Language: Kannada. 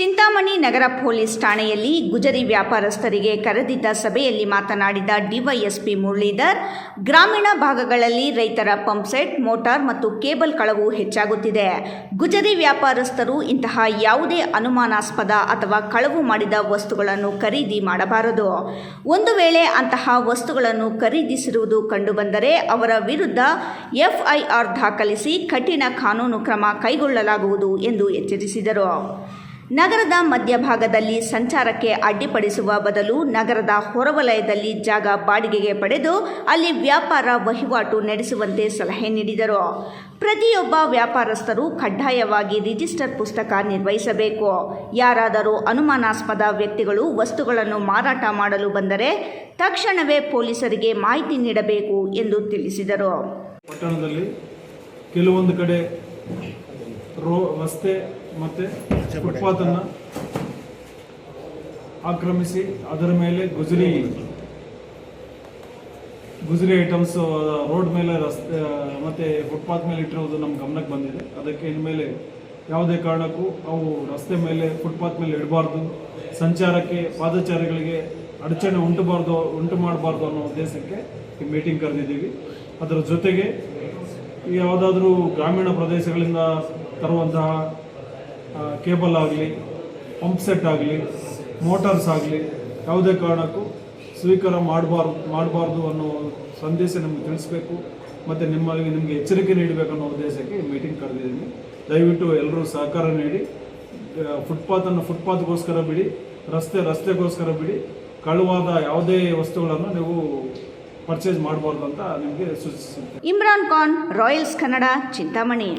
ಚಿಂತಾಮಣಿ ನಗರ ಪೊಲೀಸ್ ಠಾಣೆಯಲ್ಲಿ ಗುಜರಿ ವ್ಯಾಪಾರಸ್ಥರಿಗೆ ಕರೆದಿದ್ದ ಸಭೆಯಲ್ಲಿ ಮಾತನಾಡಿದ ಡಿವೈಎಸ್ಪಿ ಮುರಳೀಧರ್, ಗ್ರಾಮೀಣ ಭಾಗಗಳಲ್ಲಿ ರೈತರ ಪಂಪ್ಸೆಟ್, ಮೋಟಾರ್ ಮತ್ತು ಕೇಬಲ್ ಕಳವು ಹೆಚ್ಚಾಗುತ್ತಿದೆ. ಗುಜರಿ ವ್ಯಾಪಾರಸ್ಥರು ಇಂತಹ ಯಾವುದೇ ಅನುಮಾನಾಸ್ಪದ ಅಥವಾ ಕಳವು ಮಾಡಿದ ವಸ್ತುಗಳನ್ನು ಖರೀದಿ ಮಾಡಬಾರದು. ಒಂದು ವೇಳೆ ಅಂತಹ ವಸ್ತುಗಳನ್ನು ಖರೀದಿಸಿರುವುದು ಕಂಡುಬಂದರೆ ಅವರ ವಿರುದ್ಧ ಎಫ್ಐಆರ್ ದಾಖಲಿಸಿ ಕಠಿಣ ಕಾನೂನು ಕ್ರಮ ಕೈಗೊಳ್ಳಲಾಗುವುದು ಎಂದು ಎಚ್ಚರಿಸಿದರು. ನಗರದ ಮಧ್ಯಭಾಗದಲ್ಲಿ ಸಂಚಾರಕ್ಕೆ ಅಡ್ಡಿಪಡಿಸುವ ಬದಲು ನಗರದ ಹೊರವಲಯದಲ್ಲಿ ಜಾಗ ಬಾಡಿಗೆಗೆ ಪಡೆದು ಅಲ್ಲಿ ವ್ಯಾಪಾರ ವಹಿವಾಟು ನಡೆಸುವಂತೆ ಸಲಹೆ ನೀಡಿದರು. ಪ್ರತಿಯೊಬ್ಬ ವ್ಯಾಪಾರಸ್ಥರು ಕಡ್ಡಾಯವಾಗಿ ರಿಜಿಸ್ಟರ್ ಪುಸ್ತಕ ನಿರ್ವಹಿಸಬೇಕು. ಯಾರಾದರೂ ಅನುಮಾನಾಸ್ಪದ ವ್ಯಕ್ತಿಗಳು ವಸ್ತುಗಳನ್ನು ಮಾರಾಟ ಮಾಡಲು ಬಂದರೆ ತಕ್ಷಣವೇ ಪೊಲೀಸರಿಗೆ ಮಾಹಿತಿ ನೀಡಬೇಕು ಎಂದು ತಿಳಿಸಿದರು. ಪಟ್ಟಣದಲ್ಲಿ ಕೆಲವೊಂದು ಕಡೆ ರಸ್ತೆ ಮತ್ತು ಫುಟ್ಪಾತನ್ನು ಆಕ್ರಮಿಸಿ ಅದರ ಮೇಲೆ ಗುಜರಿ ಐಟಮ್ಸ್ ರೋಡ್ ಮೇಲೆ ರಸ್ತೆ ಮತ್ತು ಫುಟ್ಪಾತ್ ಮೇಲೆ ಇಟ್ಟಿರೋದು ನಮ್ಮ ಗಮನಕ್ಕೆ ಬಂದಿದೆ. ಅದಕ್ಕೆ ಇನ್ಮೇಲೆ ಯಾವುದೇ ಕಾರಣಕ್ಕೂ ಅವು ರಸ್ತೆ ಮೇಲೆ ಫುಟ್ಪಾತ್ ಮೇಲೆ ಇಡಬಾರ್ದು, ಸಂಚಾರಕ್ಕೆ ಪಾದಚಾರಿಗಳಿಗೆ ಅಡಚಣೆ ಉಂಟು ಮಾಡಬಾರ್ದು ಅನ್ನೋ ಉದ್ದೇಶಕ್ಕೆ ಈ ಮೀಟಿಂಗ್ ಕರೆದಿದ್ದೀವಿ. ಅದರ ಜೊತೆಗೆ ಯಾವುದಾದ್ರೂ ಗ್ರಾಮೀಣ ಪ್ರದೇಶಗಳಿಂದ ತರುವಂತಹ ಕೇಬಲ್ ಆಗಲಿ, ಪಂಪ್ ಸೆಟ್ ಆಗಲಿ, ಮೋಟಾರ್ಸ್ ಆಗಲಿ ಯಾವುದೇ ಕಾರಣಕ್ಕೂ ಸ್ವೀಕಾರ ಮಾಡಬಾರ್ದು ಅನ್ನೋ ಸಂದೇಶ ನಮಗೆ ತಿಳಿಸ್ಬೇಕು ಮತ್ತು ನಿಮಗೆ ಎಚ್ಚರಿಕೆ ನೀಡಬೇಕು ಅನ್ನೋ ಉದ್ದೇಶಕ್ಕೆ ಈ ಮೀಟಿಂಗ್ ಕರೆದಿದ್ದೀನಿ. ದಯವಿಟ್ಟು ಎಲ್ಲರೂ ಸಹಕಾರ ನೀಡಿ. ಫುಟ್ಪಾತನ್ನು ಫುಟ್ಪಾತ್ಗೋಸ್ಕರ ಬಿಡಿ, ರಸ್ತೆಗೋಸ್ಕರ ಬಿಡಿ. ಕಳುವಾದ ಯಾವುದೇ ವಸ್ತುಗಳನ್ನು ನೀವು ಪರ್ಚೇಸ್ ಮಾಡಬಾರ್ದು ಅಂತ ನಿಮಗೆ ಸೂಚಿಸುತ್ತೆ. ಇಮ್ರಾನ್ ಖಾನ್, ರಾಯಲ್ಸ್ ಕನ್ನಡ, ಚಿಂತಾಮಣಿ.